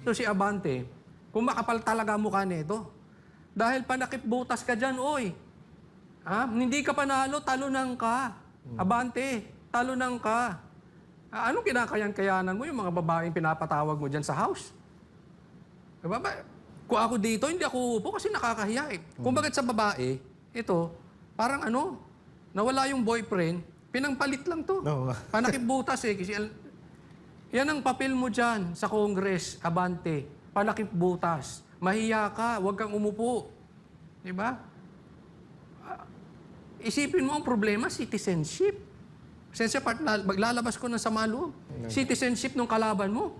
So si Abante, kung makapal talaga mukha nito, dahil panakip-butas ka dyan, oy. Ha? Hindi ka panalo, talunan ka. Abante, talunan ka. Anong kinakayan-kayanan mo yung mga babaeng pinapatawag mo dyan sa house? Diba ba? Kung ako dito, hindi ako upo kasi nakakahiya eh. Kung bakit sa babae, ito, parang nawala yung boyfriend, pinangpalit lang to. No. Panakip-butas eh. Kasi yan ang papel mo dyan sa Congress, Abante. Panakip-butas. Mahiya ka, huwag kang umupo. Diba? Isipin mo ang problema, citizenship. Citizenship, maglalabas ko ng sama loob. Citizenship ng kalaban mo.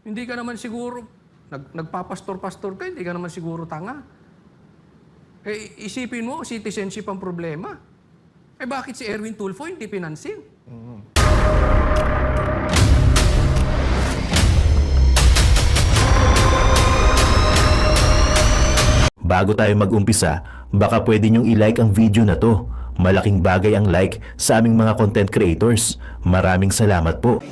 Hindi ka naman siguro, nagpapastor-pastor ka, hindi ka naman siguro tanga. Eh, isipin mo, citizenship ang problema. Eh, bakit si Erwin Tulfo hindi pinansin? Bago tayo mag-umpisa, baka pwede nyong i-like ang video na to. Malaking bagay ang like sa aming mga content creators. Maraming salamat po.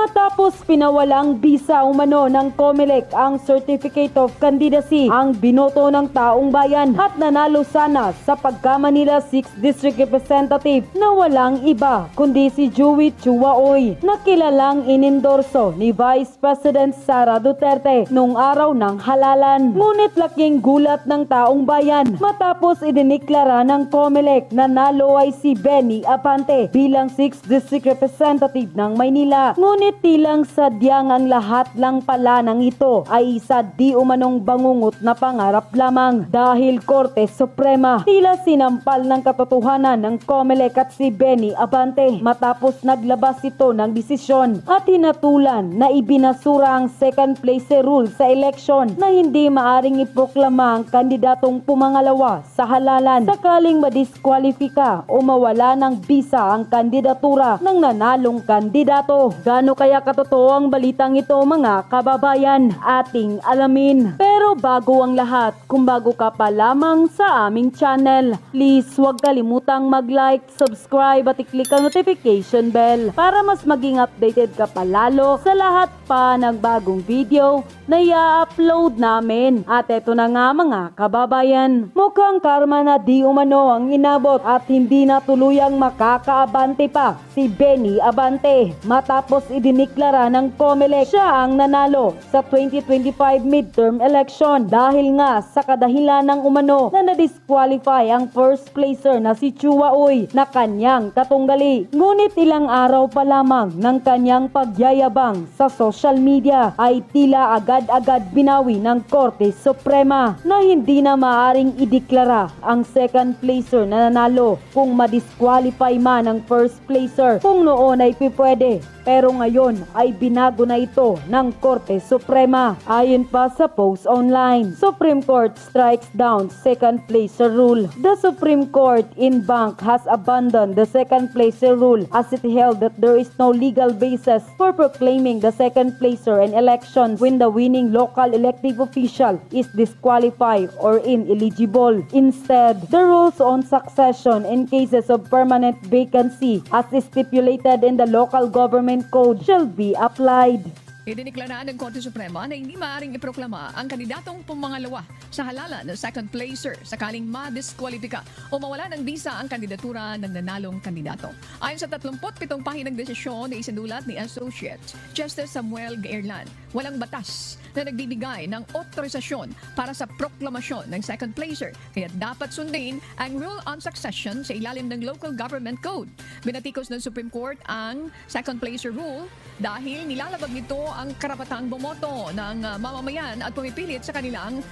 Matapos pinawalang bisa umano ng COMELEC ang Certificate of Candidacy ang binoto ng taong bayan at nanalo sana sa pagka-Manila 6th District Representative na walang iba kundi si Joey Chuaoy na kilalang inendorso ni Vice President Sara Duterte noong araw ng halalan. Ngunit laking gulat ng taong bayan matapos idiniklara ng COMELEC na nalo ay si Benny Abante bilang 6th District Representative ng Maynila. Ngunit tilang sadyang ang lahat lang pala ng ito ay isa di umanong bangungot na pangarap lamang dahil Korte Suprema tila sinampal ng katotohanan ng COMELEC at si Benny Abante matapos naglabas ito ng desisyon at hinatulan na ibinasura ang second place rule sa election na hindi maaring iproklama ang kandidatong pumangalawa sa halalan sakaling madiskwalifika o mawala ng bisa ang kandidatura ng nanalong kandidato. Gaano kaya katotoo ang balitang ito mga kababayan? Ating alamin. Pero bago ang lahat, kung bago ka pa lamang sa aming channel, please huwag kalimutang mag-like, subscribe at i-click ang notification bell para mas maging updated ka palalo sa lahat pa ng bagong video na i-upload namin. At eto na nga mga kababayan, mukhang karma na di umano ang inabot at hindi na tuluyang makakaabante pa si Benny Abante matapos idiniklara ng COMELEC siya ang nanalo sa 2025 midterm election dahil nga sa kadahilan ng umano na na-disqualify ang first placer na si Chuaoy na kanyang katunggali. Ngunit ilang araw pa lamang ng kanyang pagyayabang sa social media ay tila agad-agad binawi ng Korte Suprema na hindi na maaring ideklara ang second placer na nanalo kung ma-disqualify man ang first placer kung noon ay pwede. Pero ngayon ay binago na ito ng Korte Suprema. Ayon pa sa post online, Supreme Court strikes down second placer rule. The Supreme Court in bank has abandoned the second placer rule as it held that there is no legal basis for proclaiming the second placer in elections when the winning local elective official is disqualified or ineligible. Instead, the rules on succession in cases of permanent vacancy as stipulated in the local government code shall be applied. Idiniklara ng Korte Suprema na hindi maaaring iproklama ang kandidatong pumangalawa sa halalan ng second placer sakaling madiskwalipika o mawala ng bisa ang kandidatura ng nanalong kandidato. Ayon sa 37 pahinang desisyon na isinulat ni Associate Justice Samuel Gaerlan, walang batas na nagbibigay ng otorisasyon para sa proklamasyon ng second placer kaya dapat sundin ang rule on succession sa ilalim ng local government code. Binatikos ng Supreme Court ang second placer rule dahil nilalabag nito ang karapatang bumoto ng mamamayan at pumipilit sa kanilang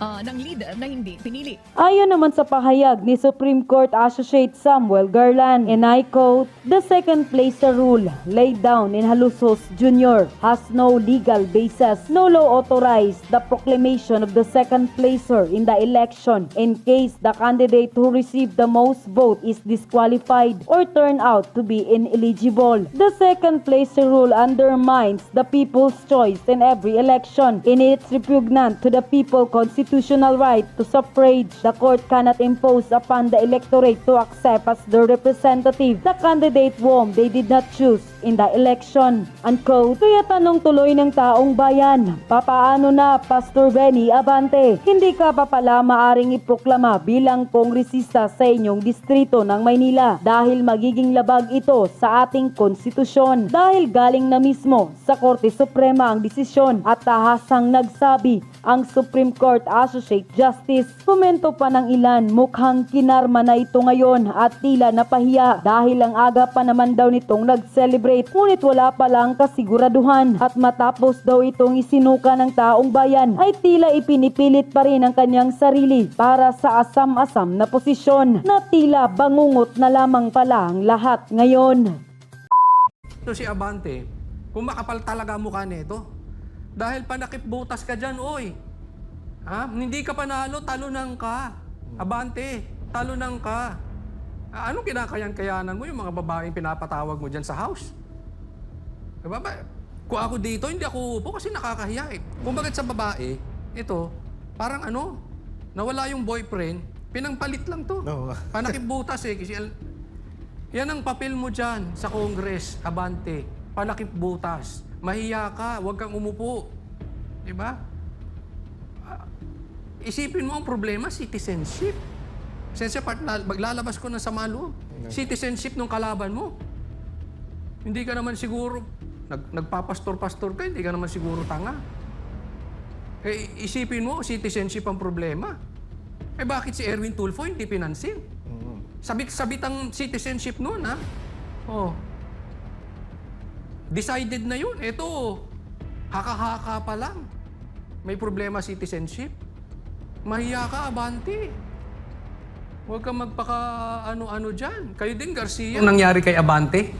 ng leader na hindi pinili. Ayon naman sa pahayag ni Supreme Court Associate Samuel Gaerlan, and I quote, "The second placer rule laid down in Halusos Jr. has no legal basis. No law authorized the proclamation of the second placer in the election in case the candidate who received the most vote is disqualified or turned out to be ineligible. The second placer rule undermines the people's choice in every election, and it's repugnant to the people constitution constitutional right to suffrage, the court cannot impose upon the electorate to accept as their representative the candidate whom they did not choose in the election. Unquote. Kaya tanong tuloy ng taong bayan, papaano na Pastor Benny Abante? Hindi ka pa pala maaring iproklama bilang kongresista sa inyong distrito ng Maynila dahil magiging labag ito sa ating konstitusyon dahil galing na mismo sa Korte Suprema ang desisyon at tahasang nagsabi ang Supreme Court Associate Justice. Komento pa ng ilan, mukhang kinarma na ito ngayon at tila napahiya dahil ang aga pa naman daw nitong nag-celebrate ngunit wala pa lang kasiguraduhan at matapos daw itong isinuka ng taong bayan ay tila ipinipilit pa rin ang kanyang sarili para sa asam-asam na posisyon na tila bangungot na lamang pala ang lahat ngayon. Ito si Abante, kung makapal talaga mukha nito. Dahil panakip butas ka dyan, oy. Ha? Hindi ka panalo, talunan ka. Abante, talunan ka. Anong kinakayan-kayanan mo yung mga babaeng pinapatawag mo dyan sa house? Diba ba? Kung ako dito, hindi ako upo kasi nakakahiya eh. Kung bakit sa babae, ito, parang ano, nawala yung boyfriend, pinangpalit lang to. No. Panakip butas eh. Kasi yan ang papel mo dyan sa Congress, Abante. Panakip butas. Mahiya ka, huwag kang umupo. Diba? Isipin mo ang problema, citizenship. Citizenship, maglalabas ko ng sama loob. Citizenship ng kalaban mo. Hindi ka naman siguro, nagpapastor-pastor ka, hindi ka naman siguro tanga. Eh, isipin mo, citizenship ang problema. Eh bakit si Erwin Tulfo hindi pinansin? Sabit-sabit ang citizenship noon, ha? Oh. Decided na yun. Ito, haka-haka pa lang. May problema citizenship. Mahiya ka, Abante. Huwag kang magpaka ano-ano dyan. Kayo din, Garcia. Ang nangyari kay Abante,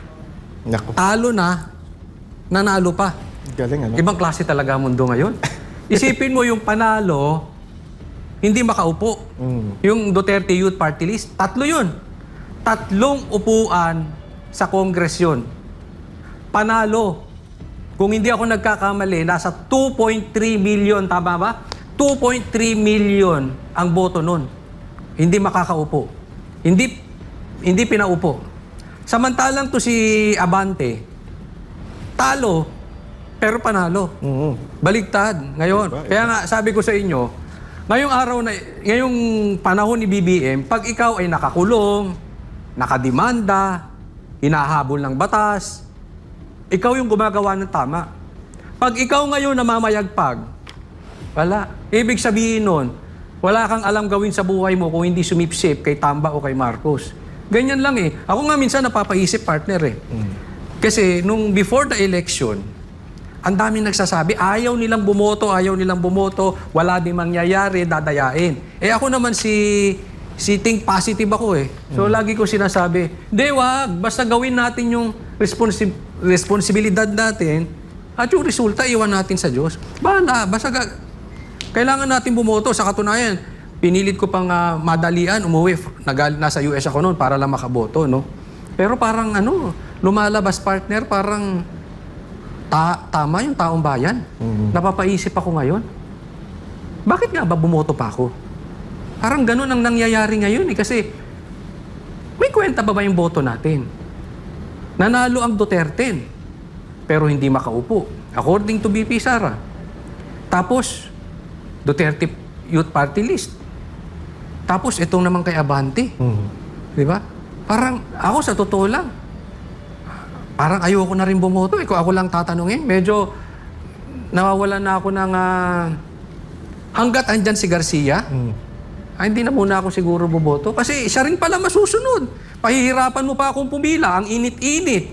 Naku. talo na, nanalo pa. Galing, ano? Ibang klase talaga ang mundo ngayon. Isipin mo yung panalo, hindi makaupo. Yung Duterte Youth Party List, 3 yun. 3 upuan sa Congress yun. Panalo. Kung hindi ako nagkakamali, nasa 2.3 million, tama ba? 2.3 million ang boto nun. Hindi makakaupo. Hindi pinaupo. Samantalang to si Abante, talo, pero panalo. Baligtad ngayon. Kaya nga, sabi ko sa inyo, ngayong panahon ni BBM, pag ikaw ay nakakulong, nakademanda, hinahabol ng batas, ikaw yung gumagawa ng tama. Pag ikaw ngayon namamayagpag, wala. Ibig sabihin nun, wala kang alam gawin sa buhay mo kung hindi sumipsip kay Tamba o kay Marcos. Ganyan lang eh. Ako nga minsan napapaisip, partner eh. Kasi nung before the election, ang daming nagsasabi, ayaw nilang bumoto, wala din mangyayari, dadayain. Eh ako naman si think positive ako eh. So lagi ko sinasabi, di wag, basta gawin natin yung responsibilidad natin at yung resulta iwan natin sa Diyos. Bahala, basta kailangan natin bumoto. Sa katunayan, pinilit ko pang madalian, umuwi. Nasa US ako noon para lang makaboto, no? Pero parang lumalabas, partner, parang tama yung taong bayan. Napapaisip ako ngayon. Bakit nga ba bumoto pa ako? Parang ganun ang nangyayari ngayon eh. Kasi may kwenta ba yung boto natin? Nanalo ang Duterte, pero hindi makaupo. According to BP Sara. Tapos, Duterte Youth Party List. Tapos, itong naman kay Abante. Di ba? Parang, ako sa totoo lang, parang ayoko na rin bumoto. Kung ako lang tatanungin, medyo nawawalan na ako ng hanggat andyan si Garcia, hindi na muna ako siguro bumoto. Kasi siya rin pala masusunod. Pahihirapan mo pa akong pumila. Ang init-init.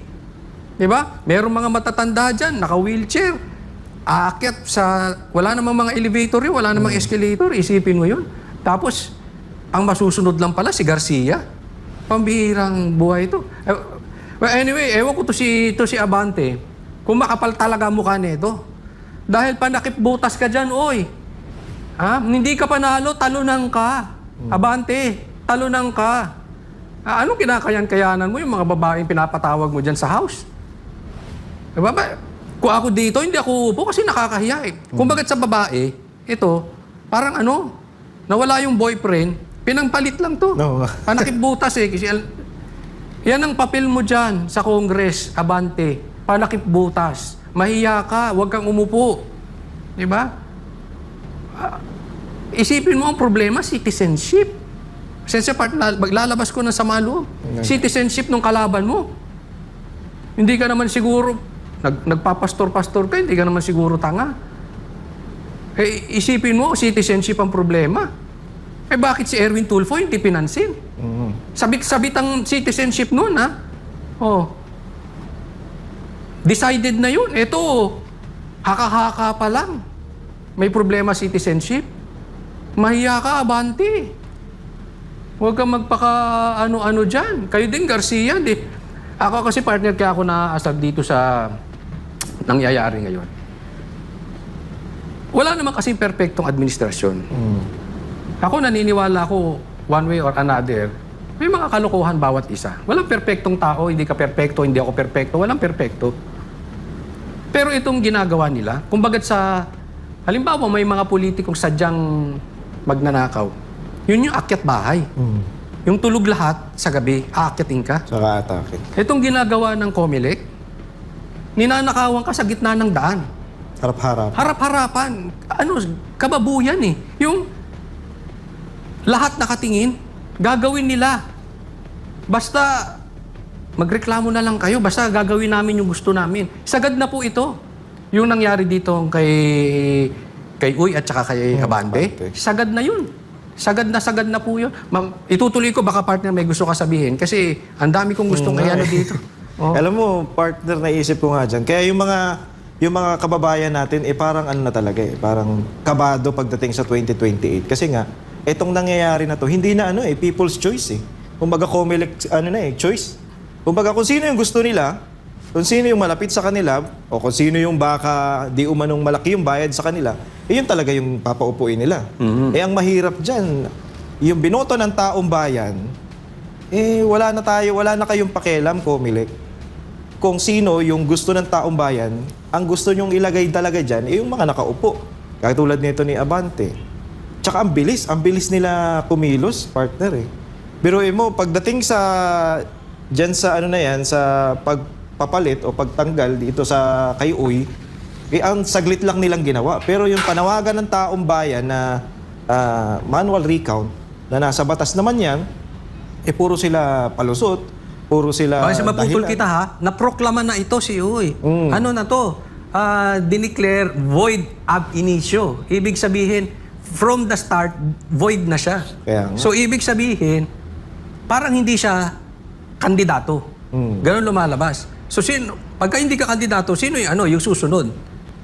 Di ba? Merong mga matatanda dyan, naka-wheelchair. Aakyat sa... Wala namang mga elevator yun, wala namang escalator. Isipin mo yun. Tapos, ang masusunod lang pala si Garcia. Pambihirang buhay ito. Well, anyway, ewan ko to si Abante. Kung makapal talaga mukha nito. Dahil panakip butas ka dyan, oy. Ha? Hindi ka panalo, talunan ka. Abante, talunan ka. Anong kinakayan-kayanan mo yung mga babaeng pinapatawag mo dyan sa house? Diba ba? Kung ako dito, hindi ako upo kasi nakakahiya eh. Kung bakit sa babae, ito, Parang ano, nawala yung boyfriend, pinangpalit lang to. No. Panakip butas eh. Kasi yan ang papel mo dyan sa Congress, Abante. Panakip butas. Mahiya ka, huwag kang umupo. Di ba? Isipin mo ang problema, citizenship. Sensya part, maglalabas ko ng sama loob. Citizenship ng kalaban mo. Hindi ka naman siguro, nagpapastor-pastor ka, hindi ka naman siguro tanga. Eh, isipin mo, citizenship ang problema. Eh, bakit si Erwin Tulfo hindi pinansin? Sabit-sabit ang citizenship noon, ha? Oh. Decided na yun. Ito, haka-haka pa lang. May problema citizenship. Mahiya ka, Abante. Huwag kang magpaka ano-ano dyan. Kayo din, Garcia. Ako kasi partner, kaya ako naaasag dito sa nangyayari ngayon. Wala naman kasing perpektong administrasyon. Ako naniniwala ko, one way or another, may mga kalokohan bawat isa. Walang perpektong tao, hindi ka perpekto, hindi ako perpekto, walang perpekto. Pero itong ginagawa nila, kumbaga sa, halimbawa may mga politikong sadyang magnanakaw, yun yung akyat bahay. Yung tulog lahat sa gabi, aakyatin ka. Saka atake. Itong ginagawa ng COMELEC, ninanakawan ka sa gitna ng daan. Harap-harap. Harap-harapan. Ano, kababuyan eh. Yung lahat nakatingin, gagawin nila. Basta magreklamo na lang kayo, basta gagawin namin yung gusto namin. Sagad na po ito. Yung nangyari dito kay Uy at saka kay Abante, Abante. sagad na yun. Sagad na po yun. Itutuloy ko, baka partner may gusto ka sabihin kasi ang dami kong gustong ano dito. Oh. Alam mo, partner, naisip ko nga dyan. Kaya yung mga kababayan natin, parang ano na talaga parang kabado pagdating sa 2028. Kasi nga, itong nangyayari na to, hindi na people's choice eh. Kumbaga COMELEC, choice. Kumbaga kung sino yung gusto nila, kung sino yung malapit sa kanila, o kung sino yung baka di umanong malaki yung bayad sa kanila, yun talaga yung papaupuin nila. Ang mahirap dyan, yung binoto ng taong bayan, wala na kayong pakialam, COMELEC. Kung sino yung gusto ng taong bayan, ang gusto nyong ilagay talaga dyan, yung mga nakaupo. Katulad nito ni Abante. Tsaka ang bilis nila kumilos, partner eh. Biruin mo, pagdating dyan sa sa pagpapalit o pagtanggal dito sa kay Uy, ang saglit lang nilang ginawa. Pero yung panawagan ng taong bayan na manual recount, na nasa batas naman yan, puro sila palusot, puro sila Kasi maputol dahilan. kita ha, naproklama na ito si Uy. Ano na to? Dineclare void ab initio. Ibig sabihin, from the start, void na siya. Kaya nga. So, ibig sabihin, parang hindi siya kandidato. Ganun lumalabas. So, pagka hindi ka kandidato, sino yung susunod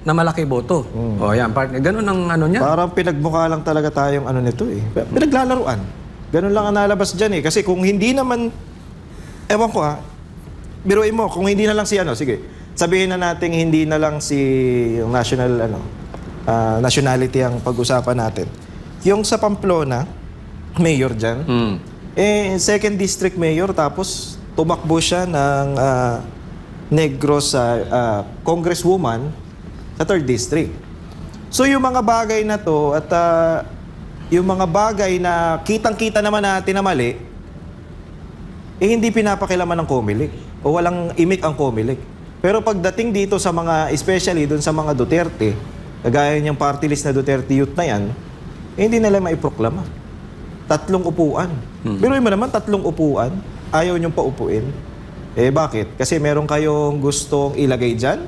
na malaki boto? O yan, ganun ang ano niya. Parang pinagmukha lang talaga tayong nito eh. Pinaglalaruan. Ganun lang ang nalabas dyan eh. Kasi kung hindi naman, ewan ko biruin mo, kung hindi na lang sige, sabihin na natin hindi na lang yung national, nationality ang pag-usapan natin. Yung sa Pamplona, mayor dyan, second district mayor, tapos tumakbo siya ng Negros congresswoman sa third district. So yung mga bagay na to at yung mga bagay na kitang-kita naman natin na mali, hindi pinapakilaman ng COMELEC o walang imik ang COMELEC. Pero pagdating dito sa mga, especially dun sa mga Duterte, kagaya niyang party list na Duterte Youth na yan, hindi nila maiproklama. 3 upuan. Pero mo naman, 3 upuan, ayaw niyong paupuin. Bakit? Kasi meron kayong gustong ilagay dyan?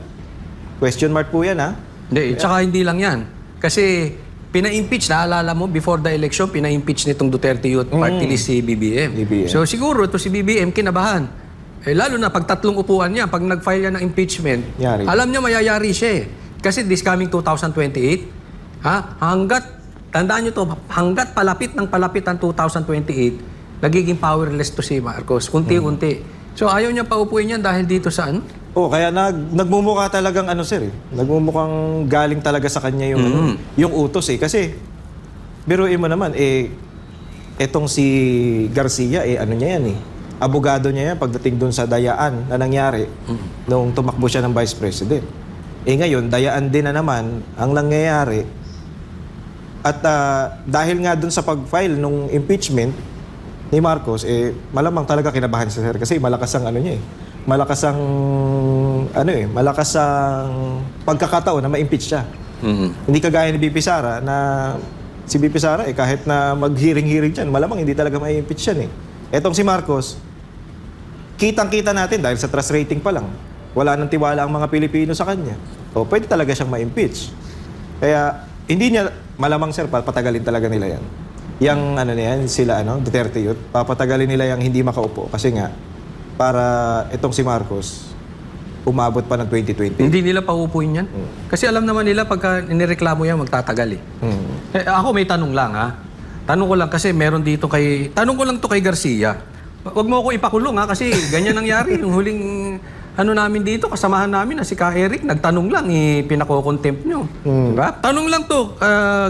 Question mark po yan, ha? Hindi, tsaka hindi lang yan. Kasi pina-impeach, naalala mo, before the election, pina-impeach nitong Duterte Youth Party List si BBM. So siguro, ito si BBM, kinabahan. Lalo na pag 3 upuan niya, pag nag-file yan ng impeachment, Yari. alam niya mayayari siya eh. Kasi this coming 2028, tandaan niyo to, hanggat palapit ng palapit ang 2028, nagiging powerless to si Marcos, unti-unti. So ayaw niya paupuin yan dahil dito sa ano? Kaya nagmumukha talagang sir eh. Nagmumukhang galing talaga sa kanya yung utos eh. Kasi, biruin mo naman, etong si Garcia, ano niya yan eh. Abogado niya yan pagdating dun sa dayaan na nangyari nung tumakbo siya ng Vice President. Ngayon, dayaan din na naman ang nangyayari. At dahil nga dun sa pag-file nung impeachment ni Marcos, malamang talaga kinabahan si Sir kasi malakas ang ano niya eh. Malakas ang pagkakataon na ma-impeach siya. Hindi kagaya ni BP Sara na si BP Sara kahit na mag-hearing dyan, malamang hindi talaga ma-impeach yan eh. Etong si Marcos, kitang-kita natin dahil sa trust rating pa lang, wala nang tiwala ang mga Pilipino sa kanya. O pwede talaga siyang ma-impeach. Kaya hindi niya, malamang sir, papatagalin talaga nila yan. Yang ano niyan, sila Duterte Youth, papatagalin nila yung hindi makaupo kasi nga para itong si Marcos umabot pa ng 2020. Hindi nila paupuin yan. Kasi alam naman nila pagka inireklamo yan, magtatagal eh. Ako may tanong lang ha. Tanong ko lang kasi meron dito tanong ko lang to kay Garcia. Huwag mo ako ipakulong ha kasi ganyan nangyari. Yung huling namin dito, kasamahan namin na si Ka Eric, nagtanong lang, pinako-contempt nyo. Diba? Tanong lang to,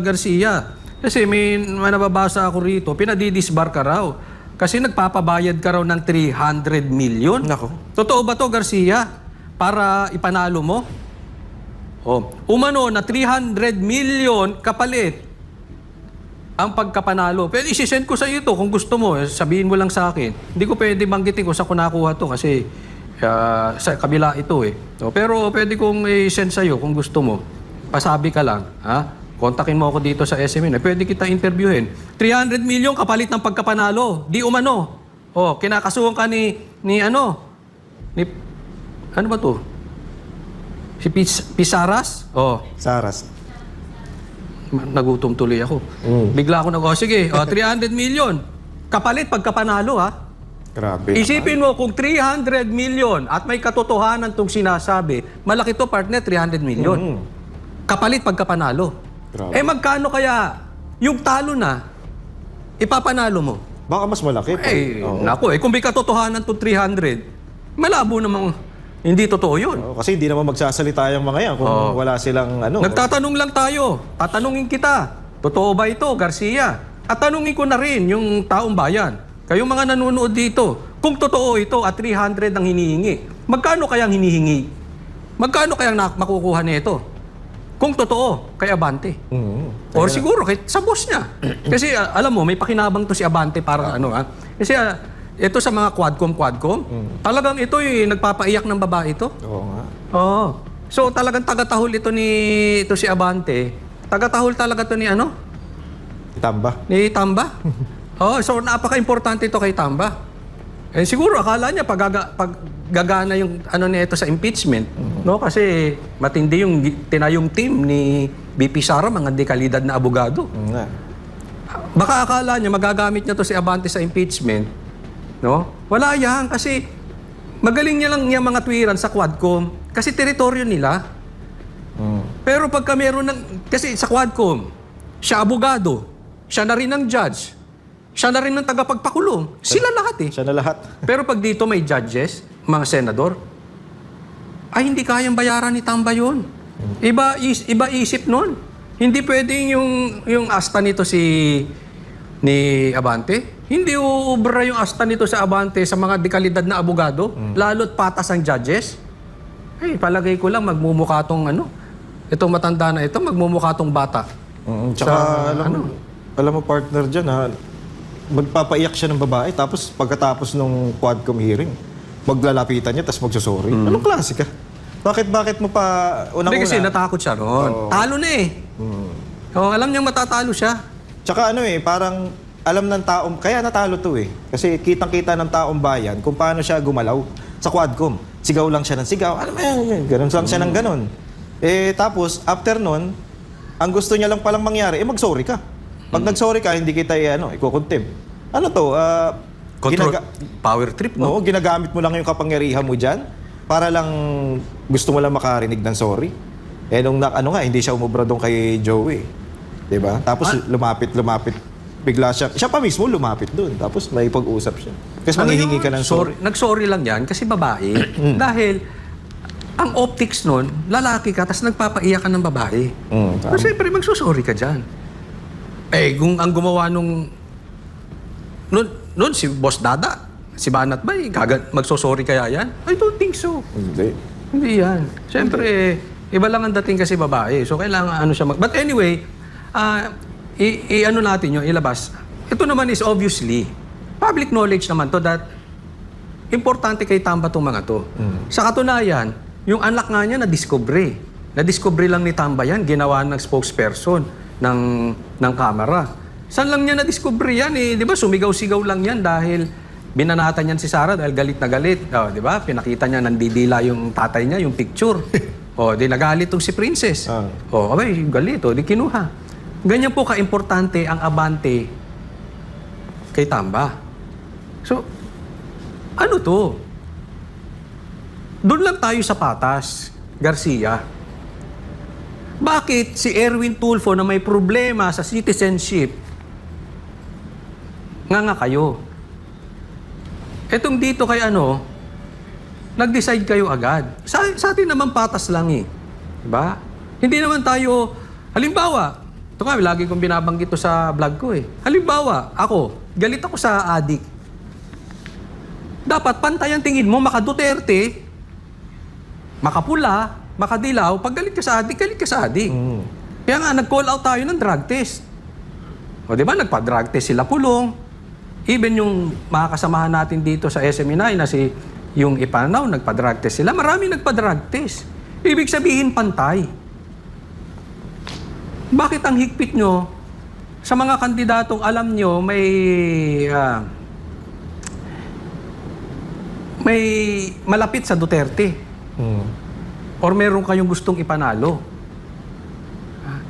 Garcia. Kasi may nababasa ako rito, pinadidisbar ka raw. Kasi nagpapabayad ka raw ng 300 million. Nako. Totoo ba to, Garcia? Para ipanalo mo? Umano na 300 million kapalit ang pagkapanalo. Pero isi-send ko sa iyo to kung gusto mo. Sabihin mo lang sa akin. Hindi ko pwede banggitin kung saan ko nakuha to kasi sa kabila ito eh. Pero pwede kong i-send sa iyo kung gusto mo. Pasabi ka lang. Kontakin mo ako dito sa SMN. Pwede kita interviewin. 300 million kapalit ng pagkapanalo. Di umano. Kinakasuhan ka ni ano ba to? Si Pisaras? Saras. Nagutom tuloy ako. Bigla ako sige, 300 million. Kapalit pagkapanalo ha. Grabe. Isipin mo kung 300 million at may katotohanan tong sinasabi, malaki to partner, 300 million. Kapalit pagkapanalo. Grabe. Magkano kaya yung talo na ipapanalo mo? Baka mas malaki pa. Naku, kung may katotohanan tong 300, malabo namang hindi totoo yun. Kasi hindi naman magsasalita yung mga yan kung wala silang Nagtatanong lang tayo. Tatanungin kita. Totoo ba ito, Garcia? At tanungin ko na rin yung taong bayan. Kayong mga nanonood dito, kung totoo ito at 300 ang hinihingi, magkano kayang hinihingi? Magkano kayang makukuha nito? Kung totoo, kay Abante. Or siguro sa boss niya. Kasi alam mo, may pakinabang to si Abante para Kasi ito sa mga quadcom, talagang ito nagpapaiyak ng babae ito. Oo nga. So talagang tagatahol ito si Abante. Tagatahol talaga to ni Tamba. Ni Tamba. So napaka-importante ito kay Tamba. Siguro akala niya pag gagana yung nito sa impeachment, no? Kasi matindi yung tinayong team ni BP Sara, mga dekalidad na abogado. Baka akala niya magagamit niya to si Abante sa impeachment, no? Wala yan kasi magaling niya lang yung mga tuwiran sa Quadcom kasi teritoryo nila. Pero pagka meron kasi sa Quadcom, siya abogado, siya na rin ang judge, siya na rin ang tagapagpakulong. Sila lahat eh. Siya na lahat. Pero pag dito may judges, mga senador, ay hindi kayang bayaran ni Tamba yun. Iba isip nun. Hindi pwedeng yung asta nito ni Abante. Hindi uubra yung asta nito sa Abante sa mga dekalidad na abogado, lalo't patas ang judges. Palagay ko lang magmumukha tong itong matanda na ito, magmumukha tong bata. Tsaka alam mo partner dyan magpapaiyak siya ng babae tapos pagkatapos nung Quadcom hearing, maglalapitan niya tapos magsusorry. Anong klase ka? Bakit mo pa Hindi kasi natakot siya noon. Talo na eh. Alam niyang matatalo siya. Tsaka parang alam ng taong, kaya natalo to eh. Kasi kitang-kita ng taong bayan kung paano siya gumalaw sa Quadcom. Sigaw lang siya ng sigaw. Alam mo yan, ganun lang siya ng ganun. Tapos, after nun, ang gusto niya lang palang mangyari, magsorry ka. Pag nagsorry ka, hindi kita ikukontempt. Power trip, no? Oo, ginagamit mo lang yung kapangyarihan mo dyan para lang gusto mo lang makarinig ng sorry. Nung hindi siya umubra doon kay Joey. Diba? Tapos lumapit. Bigla siya pa mismo lumapit doon. Tapos may pag-usap siya. Kasi manghihingi ka ng sorry. Nag-sorry lang yan kasi babae. Dahil ang optics nun, lalaki ka, tapos nagpapaiyak ka ng babae. So, siyempre, magsusorry ka dyan. Kung ang gumawa nun si Boss Dada, si Banat ba, magsusorry kaya yan? I don't think so. Hindi yan. Siyempre, iba lang ang dating kasi babae. So, kailangan siya But anyway, ano natin yun, ilabas. Ito naman is obviously, public knowledge naman to that importante kay Tamba itong mga to. Sa katunayan, yung anak nga niya na-discovery. Na-discovery lang ni Tamba yan, ginawa ng spokesperson ng camera. Saan lang niya na-discovery yan? Di ba, sumigaw-sigaw lang yan dahil binanatan niyan si Sarah dahil galit na galit. Di ba, pinakita niya nandidila yung tatay niya, yung picture. Di nagalit tong si Princess. Abay, galit, di kinuha. Ganyan po ka-importante ang abante kay Tamba. So, ano to? Doon lang tayo sa patas, Garcia. Bakit si Erwin Tulfo na may problema sa citizenship, nga kayo? Etong dito kay nag-decide kayo agad. Sa atin naman patas lang eh. Diba? Hindi naman tayo, halimbawa, ito nga, lagi kong binabanggit to sa vlog ko eh. Halimbawa, galit ako sa adik. Dapat pantay ang tingin mo, maka-Duterte, makapula, makadilaw, pag galit ka sa adik, galit ka sa adik. Kaya nga, nag-call out tayo ng drug test. Di ba, nagpa-drug test sila Pulong. Even yung mga kasamahan natin dito sa SME9 na yung Ipanaw, nagpa-drug test sila. Marami nagpa-drug test. Ibig sabihin, pantay. Bakit ang higpit nyo sa mga kandidatong alam nyo may malapit sa Duterte? Or meron kayong gustong ipanalo?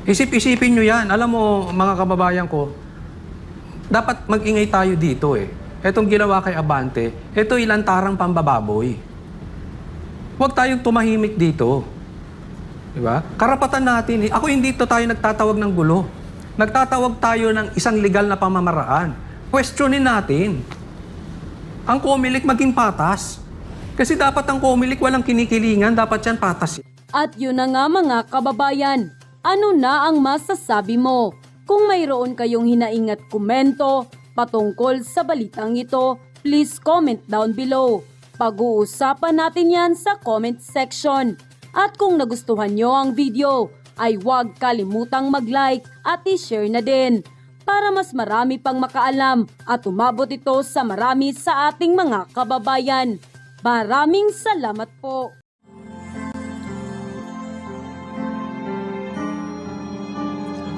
Isip-isipin nyo yan. Alam mo, mga kababayan ko, dapat mag-ingay tayo dito eh. Etong ginawa kay Abante, ito ilantarang pambababoy. Huwag tayong tumahimik dito. Diba? Karapatan natin eh. Ako hindi tayo nagtatawag ng gulo. Nagtatawag tayo ng isang legal na pamamaraan. Questionin natin. Ang COMELEC maging patas. Kasi dapat ang COMELEC walang kinikilingan, dapat yan patas. At yun na nga mga kababayan, ano na ang masasabi mo? Kung mayroon kayong hinaing at komento patungkol sa balitang ito, please comment down below. Pag-uusapan natin yan sa comment section. At kung nagustuhan nyo ang video, ay huwag kalimutang mag-like at i-share na din para mas marami pang makaalam at umabot ito sa marami sa ating mga kababayan. Maraming salamat po.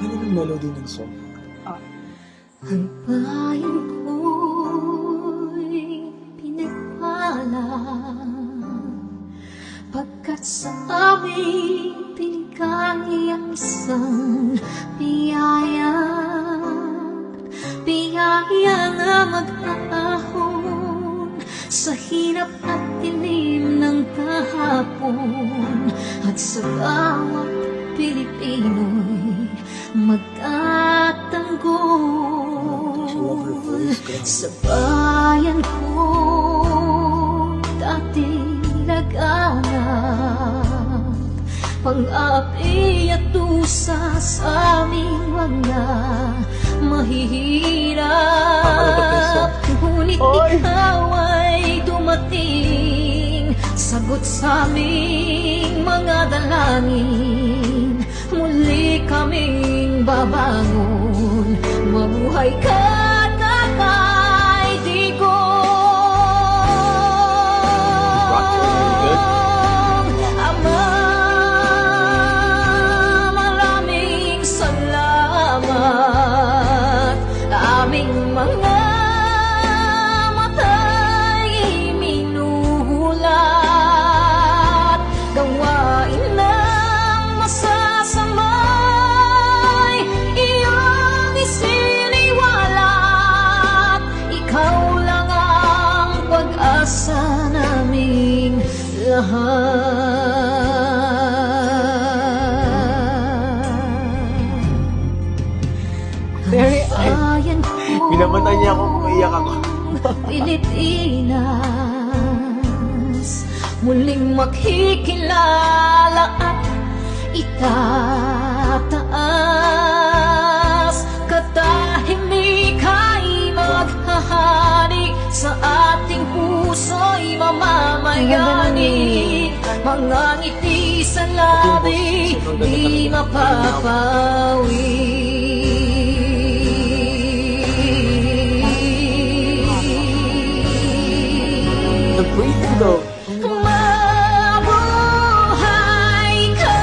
Ano yung melody ng song? Ang bayan ko'y pinagpala pagkat sa amin pinigay ang isang biyaya na mag-aahon sa hirap at dilim ng kahapon at sa bawat Pilipino'y magtatanggol sa bayan ko dati laganap pang-api at tusa sa aming mga mahihirap. Ngunit ikaw ay dumating, sagot sa aming mga dalangin. Muli kaming babangon, mabuhay ka na kay Digong. Ama, maraming salamat. Aming mga mata'y minuhulat, gawain ng masasamay iyong isiniwalat. Ikaw lang ang pag-asa naming lahat. Minamatay niya ako, umiiyak ako. Pilipinas, muling makikilala at itataas. Katahimik ay maghahari sa ating puso'y mamamayani. Mga ngiti sa labi, di mapapawi. Mabuhay ka,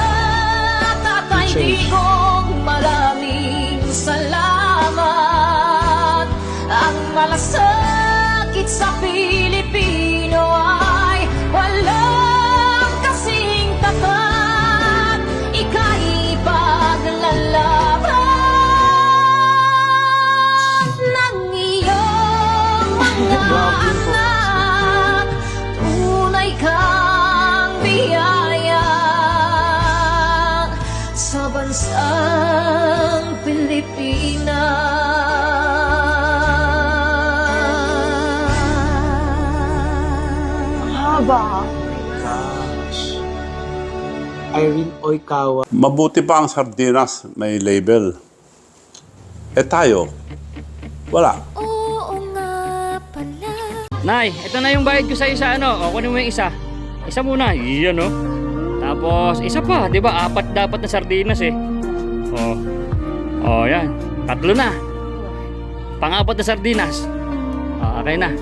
Tatay Digong, maraming salamat. Ang malasakit sa Pilipino ay walang kasing tapat. Ika'y paglalaban ng iyong mga anak. Tunay kang biyaya sa bansang Pilipinas. Irene Oikawa. Mabuti pa ang sardinas, may label. Eh tayo, wala. Nay, ito na yung bayad ko sa isa, ano? O, kunin mo yung isa. Isa muna, iyan, no? Tapos, isa pa, di ba? 4 dapat na sardinas, eh. O, yan. 3 na. Pang-4 na sardinas. O, okay na.